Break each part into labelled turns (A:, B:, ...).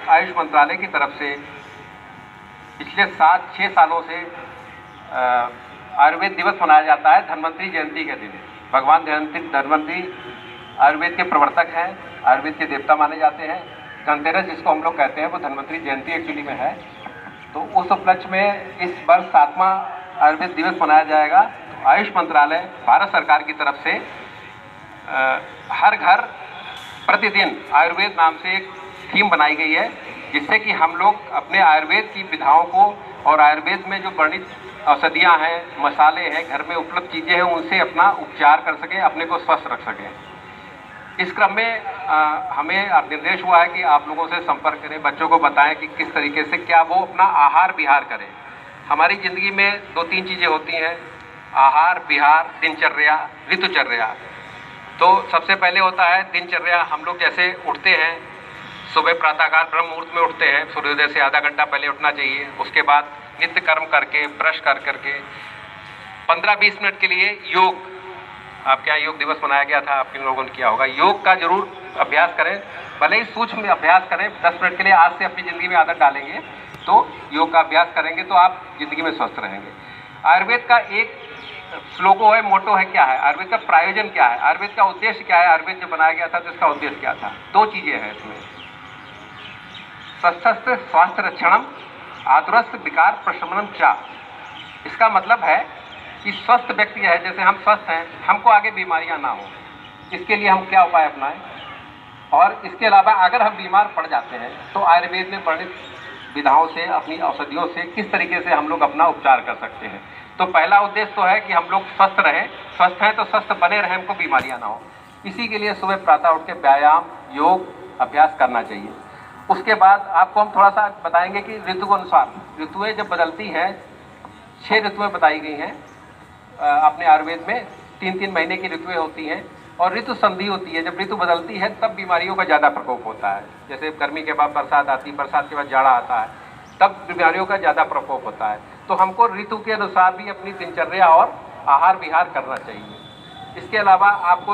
A: आयुष मंत्रालय की तरफ से पिछले 7-6 सालों से आयुर्वेद दिवस मनाया जाता है धन्वंतरी जयंती के दिन। भगवान धन्वंतरी आयुर्वेद के प्रवर्तक हैं, आयुर्वेद के देवता माने जाते हैं। धनतेरस जिसको हम लोग कहते हैं वो धन्वंतरी जयंती एक्चुअली में है। तो उस उपलक्ष्य में इस वर्ष 7वां आयुर्वेद दिवस मनाया जाएगा। तो आयुष मंत्रालय भारत सरकार की तरफ से हर घर प्रतिदिन आयुर्वेद नाम से एक थीम बनाई गई है, जिससे कि हम लोग अपने आयुर्वेद की विधाओं को और आयुर्वेद में जो वर्णित औषधियाँ हैं, मसाले हैं, घर में उपलब्ध चीज़ें हैं, उनसे अपना उपचार कर सकें, अपने को स्वस्थ रख सकें। इस क्रम में हमें निर्देश हुआ है कि आप लोगों से संपर्क करें, बच्चों को बताएं कि किस तरीके से क्या वो अपना आहार विहार करें। हमारी ज़िंदगी में 2-3 चीज़ें होती हैं, आहार विहार, दिनचर्या, ऋतुचर्या। तो सबसे पहले होता है दिनचर्या। हम लोग जैसे उठते हैं, सुबह प्रातःकाल ब्रह्म मुहूर्त में उठते हैं, सूर्योदय से आधा घंटा पहले उठना चाहिए। उसके बाद नित्य कर्म करके, ब्रश कर करके 15-20 मिनट के लिए योग, आपके यहाँ योग दिवस मनाया गया था, आप इन लोगों ने किया होगा, योग का जरूर अभ्यास करें। भले ही सूक्ष्म अभ्यास करें, 10 मिनट के लिए आज से अपनी ज़िंदगी में आदत डालेंगे तो योग का अभ्यास करेंगे तो आप ज़िंदगी में स्वस्थ रहेंगे। आयुर्वेद का एक स्लोगो है, मोटो है, क्या है आयुर्वेद का प्रयोजन, क्या है आयुर्वेद का उद्देश्य, क्या है आयुर्वेद जब बनाया गया था तो इसका उद्देश्य क्या था। 2 चीज़ें हैं इसमें, स्वस्थ स्वास्थ्य रक्षणम, आतुरस्थ विकार प्रशमनम चा। इसका मतलब है कि स्वस्थ व्यक्ति है, जैसे हम स्वस्थ हैं, हमको आगे बीमारियां ना हो, इसके लिए हम क्या उपाय अपनाएं। और इसके अलावा अगर हम बीमार पड़ जाते हैं तो आयुर्वेद में वर्णित विधाओं से, अपनी औषधियों से किस तरीके से हम लोग अपना उपचार कर सकते हैं। तो पहला उद्देश्य तो है कि हम लोग स्वस्थ रहें, स्वस्थ हैं तो स्वस्थ बने रहें, हमको बीमारियां ना हो। इसी के लिए सुबह प्रातः उठ के व्यायाम, योग, अभ्यास करना चाहिए। उसके बाद आपको हम थोड़ा सा बताएंगे कि ऋतु के अनुसार, ऋतुएँ जब बदलती हैं, 6 ऋतुएँ बताई गई हैं अपने आयुर्वेद में। 3-3 महीने की ऋतुएँ होती हैं और ऋतु संधि होती है। जब ऋतु बदलती है तब बीमारियों का ज़्यादा प्रकोप होता है। जैसे गर्मी के बाद बरसात आती है, बरसात के बाद जाड़ा आता है, तब बीमारियों का ज़्यादा प्रकोप होता है। तो हमको ऋतु के अनुसार भी अपनी दिनचर्या और आहार विहार करना चाहिए। इसके अलावा आपको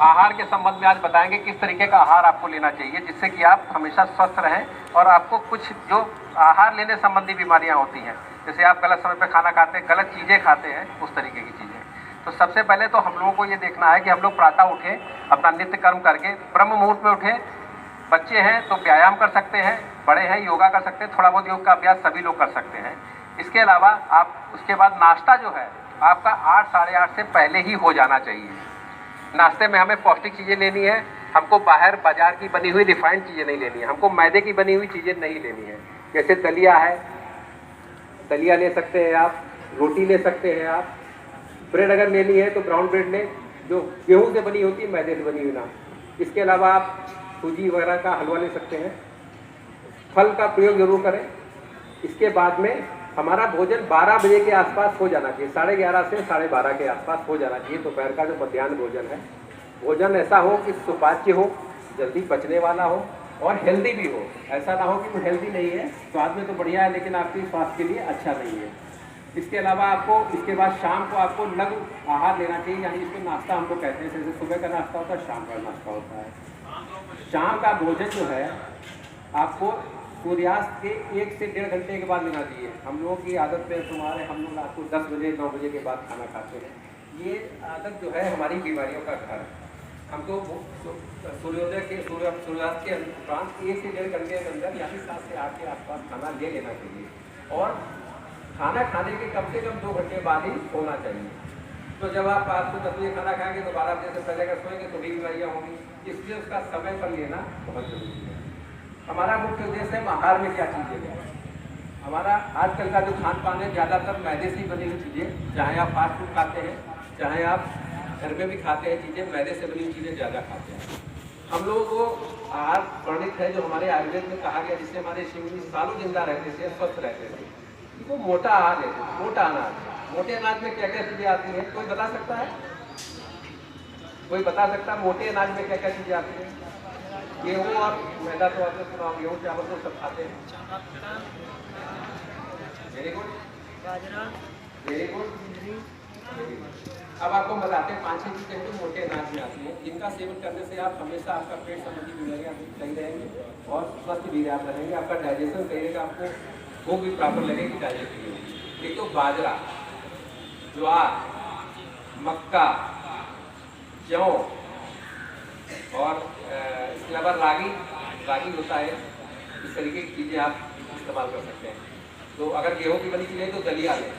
A: आहार के संबंध में आज बताएंगे किस तरीके का आहार आपको लेना चाहिए, जिससे कि आप हमेशा स्वस्थ रहें और आपको कुछ जो आहार लेने संबंधी बीमारियां होती हैं, जैसे आप गलत समय पर खाना खाते हैं, गलत चीज़ें खाते हैं, उस तरीके की चीज़ें। तो सबसे पहले तो हम लोगों को ये देखना है कि हम लोग प्रातः उठें, अपना नित्य कर्म करके ब्रह्म मुहूर्त में उठें। बच्चे हैं तो व्यायाम कर सकते हैं, बड़े हैं योगा कर सकते हैं, थोड़ा बहुत योग का अभ्यास सभी लोग कर सकते हैं। इसके अलावा आप उसके बाद नाश्ता जो है आपका 8-8:30 से पहले ही हो जाना चाहिए। नाश्ते में हमें पौष्टिक चीज़ें लेनी है, हमको बाहर बाजार की बनी हुई रिफाइंड चीज़ें नहीं लेनी है, हमको मैदे की बनी हुई चीज़ें नहीं लेनी है। जैसे दलिया है, दलिया ले सकते हैं आप, रोटी ले सकते हैं आप, ब्रेड अगर लेनी है तो ब्राउन ब्रेड लें जो गेहूं से बनी होती है, मैदे से बनी हुई ना। इसके अलावा आप सूजी वगैरह का हलवा ले सकते हैं। फल का प्रयोग जरूर करें। इसके बाद में हमारा भोजन 12 बजे के आसपास हो जाना चाहिए, 11:30 से 12:30 के आसपास हो जाना चाहिए। दोपहर का जो मध्याह्न भोजन है, भोजन ऐसा हो कि सुपाच्य हो, जल्दी पचने वाला हो और हेल्दी भी हो। ऐसा ना हो कि वो हेल्दी नहीं है, स्वाद में तो बढ़िया है लेकिन आपके स्वास्थ्य के लिए अच्छा नहीं है। इसके अलावा आपको इसके बाद शाम को आपको लघु आहार लेना चाहिए, यानी इसको नाश्ता हम लोग कहते हैं। जैसे सुबह का नाश्ता होता है, शाम का नाश्ता होता है। शाम का भोजन जो है आपको सूर्यास्त के 1 से 1.5 घंटे के बाद लेना चाहिए। हम लोगों की आदत पे तुम्हारे हम लोग रात को 10 बजे 9 बजे के बाद खाना खाते हैं। ये आदत जो है हमारी बीमारियों का घर है। हमको सूर्योदय के सूर्यास्त के उपरांत 1 से 1.5 घंटे के अंदर यानी 7 से 8 के आसपास खाना ले लेना चाहिए और खाना खाने के कम से कम 2 घंटे बाद ही सोना चाहिए। तो जब आप रात को 10 बजे खाना खाएंगे तो 12 बजे से पहले अगर सोएंगे तो भी बीमारियाँ होंगी, इसलिए उसका समय पर लेना बहुत जरूरी है। हमारा मुख्य उद्देश्य है आहार में क्या चीज़ें हैं। हमारा आजकल का जो खान पान है ज़्यादातर मैदे से बनी हुई चीज़ें, चाहे आप फास्ट फूड खाते हैं, चाहे आप घर में भी खाते हैं चीज़ें, मैदे से बनी हुई चीज़ें ज़्यादा खाते हैं। हम लोगों को आहार वर्णित है जो हमारे आयुर्वेद में कहा गया, जिससे हमारे शिवजी सालों जिंदा रहते थे, स्वस्थ रहते थे। वो मोटा आहार लेते थे, मोटा अनाज। मोटे अनाज में क्या क्या चीज़ें आती हैं, कोई बता सकता है? कोई बता सकता है मोटे अनाज में क्या क्या चीज़ें आती हैं? गेहूँ और मैदा तो आपने सुना, गेहूँ चावल तो सब खाते हैं। Very good, very good. अब आपको बताते हैं 5-6 चीज़ें जो मोटे अनाज में आती हैं, जिनका सेवन करने से आप हमेशा आपका पेट संबंधी बीमारियाँ सही रहेंगी। और स्वस्थ भी आप रहेंगे। आपका डाइजेशन सही रहेगा, आपको भूख भी प्रॉपर लगेगी, डाइजेस्ट भी होगी। एक तो बाजरा, ज्वार, मक्का, जौ और इसके अलावा रागी होता है। इस तरीके की चीज़ें आप इस्तेमाल कर सकते हैं। तो अगर गेहूँ की बनी चीज़ें तो दलिया लें,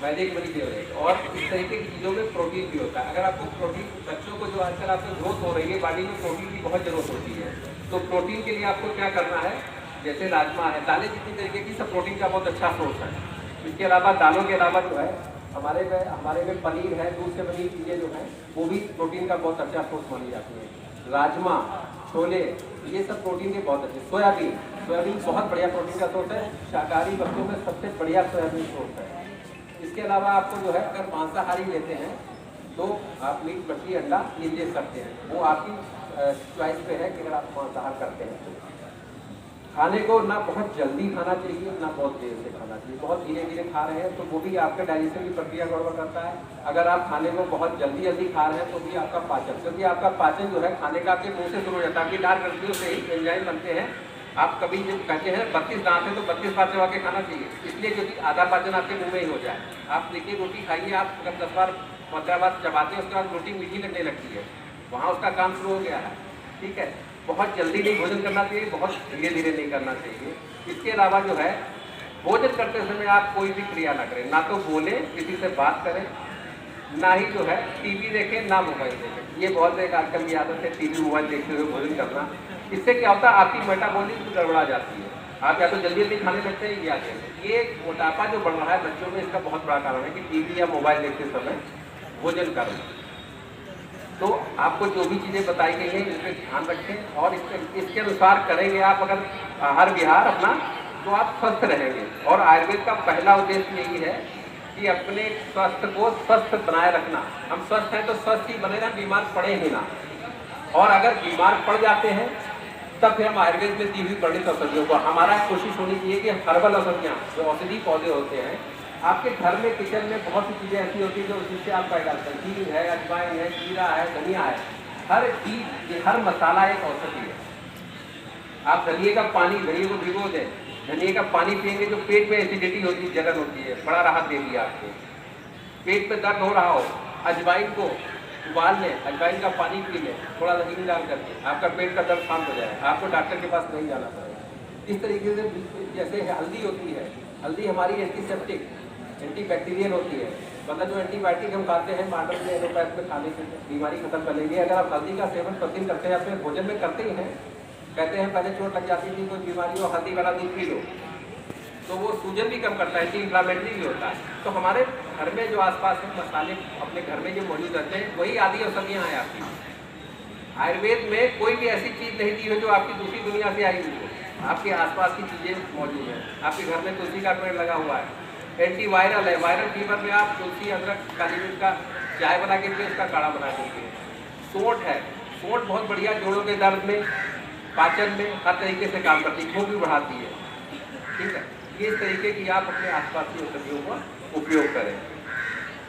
A: मैदे की बनी चीज़ें लें। और इस तरीके की चीज़ों में प्रोटीन भी होता है। अगर आपको प्रोटीन, बच्चों को जो आजकल आपको ग्रोथ हो रही है बॉडी में, प्रोटीन की बहुत ज़रूरत होती है। तो प्रोटीन के लिए आपको क्या करना है, जैसे राजमा है, दालें जितनी तरीके की सब प्रोटीन का बहुत अच्छा सोर्स है। इसके अलावा दालों के अलावा जो है हमारे में पनीर है, दूध से बनी चीज़ें जो हैं वो भी प्रोटीन का बहुत अच्छा सोर्स मानी जाती है। राजमा, छोले, ये सब प्रोटीन के बहुत अच्छे। सोयाबीन बहुत बढ़िया प्रोटीन का सोर्स है। शाकाहारी वस्तुओं में सबसे बढ़िया सोयाबीन सोर्स है। इसके अलावा आपको जो है अगर मांसाहारी लेते हैं तो आप मीट, मछली, अंडा ये ले सकते हैं। वो आपकी चॉइस पे है कि अगर आप मांसाहार करते हैं तो। खाने को ना बहुत जल्दी खाना चाहिए, ना बहुत देर से खाना चाहिए। बहुत धीरे धीरे खा रहे हैं तो वो भी आपके डाइजेशन की प्रक्रिया गड़बड़ करता है। अगर आप खाने को बहुत जल्दी खा रहे हैं तो भी आपका पाचन, क्योंकि आपका पाचन जो है खाने का आपके मुंह से शुरू हो जाता है। आपकी लार ग्रंथियों से ही एंजाइम बनते हैं। आप कभी जब कहते हैं 32 दांत है तो 32 बार चबा के खाना चाहिए, इसलिए क्योंकि आधा पाचन आपके मुंह में ही हो जाए। आप देखिए रोटी खाइए, आप अगर 10 बार 15 बार चबाते हैं उसके बाद रोटी मीठी लगने लगती है, वहाँ उसका काम शुरू हो गया है। ठीक है, बहुत जल्दी नहीं भोजन करना चाहिए, बहुत धीरे धीरे नहीं करना चाहिए। इसके अलावा जो है भोजन करते समय आप कोई भी क्रिया ना करें, ना तो बोलें, किसी से बात करें, ना ही जो है टीवी देखें, ना मोबाइल देखें। ये बहुत एक आजकल की आदत है, टीवी मोबाइल देखते हुए भोजन करना। इससे क्या होता है, आपकी मेटाबॉलिज्म गड़बड़ा जाती है। आप या तो जल्दी खाने लगते हैं या ये मोटापा जो बढ़ रहा है बच्चों में, इसका बहुत बड़ा कारण है कि टीवी या मोबाइल देखते समय भोजन करना। तो आपको जो भी चीज़ें बताई गई हैं इस पर ध्यान रखें और इसके अनुसार करेंगे आप अगर आहार विहार अपना, तो आप स्वस्थ रहेंगे। और आयुर्वेद का पहला उद्देश्य यही है कि अपने स्वास्थ्य को स्वस्थ बनाए रखना। हम स्वस्थ हैं तो स्वस्थ ही बने, ना बीमार पड़े ही ना। और अगर बीमार पड़ जाते हैं तब फिर हम आयुर्वेद में दी हुई वर्णित औषधियों को, हमारा कोशिश होनी चाहिए कि हर्बल औषधियाँ जो औषधि पौधे होते हैं आपके घर में, किचन में बहुत सी चीज़ें ऐसी होती है जो जिससे आप पैदा करते हैं। हींग है, अजवाइन है, जीरा है, धनिया है, हर चीज़, हर मसाला एक औषधि है। आप धनिए का पानी, धनिए को भिगो दें, धनिए का पानी पिएंगे जो पेट में एसिडिटी होती है, जलन होती है, बड़ा राहत दे दिया आपको। पेट में दर्द हो रहा हो, अजवाइन को उबाल लें, अजवाइन का पानी पी लें, थोड़ा हींग डाल करके, आपका पेट का दर्द शांत हो जाएगा, आपको डॉक्टर के पास नहीं जाना पड़ेगा। इस तरीके से जैसे हल्दी होती है, हल्दी हमारी एंटीसेप्टिक, एंटीबैक्टीरियल होती है। मतलब जो एंटीबायोटिक हम खाते हैं मॉडर्न में, एलोपैथ में खाने से बीमारी खत्म कर लेंगे। अगर आप हल्दी का सेवन प्रतिदिन करते हैं, अपने भोजन में करते ही हैं, कहते हैं पहले चोट लग जाती थी, कोई बीमारी हो, हल्दी वाला दूध पी लो, तो वो सूजन भी कम करता है, एंटी इंफ्लामेटरी भी होता है। तो हमारे घर में जो आसपास है मसाले अपने घर में जो मौजूद रहते हैं वही आदि औषधियाँ हैं आपकी। आयुर्वेद में कोई भी ऐसी चीज़ नहीं दी है जो आपकी दूसरी दुनिया से आई हुई हो। आपके आसपास की चीज़ें मौजूद हैं। आपके घर में तुलसी का पेड़ लगा हुआ है, एंटीवायरल है, वायरल फीवर में आप तुलसी, अदरक, काली मिर्च का चाय बना के पिए, उसका काढ़ा बना के पिए। सोंठ है, सोंठ बहुत बढ़िया जोड़ों के दर्द में, पाचन में हर तरीके से काम करती है, भूख भी बढ़ाती है। ठीक है, ये इस तरीके की आप अपने आसपास की औषधियों का उपयोग करें।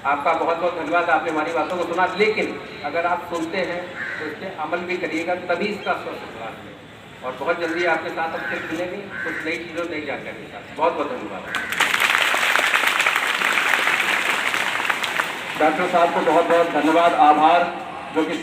A: आपका बहुत बहुत धन्यवाद, आपने हमारी बातों को सुना, लेकिन अगर आप सुनते हैं तो इस पर अमल भी करिएगा, तभी इसका स्वस्थ लाभ है। और बहुत जल्दी आपके साथ हम फिर मिलेंगे कुछ नई चीज़ों, नई जानकारी के साथ। बहुत बहुत धन्यवाद। डॉक्टर साहब को बहुत बहुत धन्यवाद, आभार, जो कि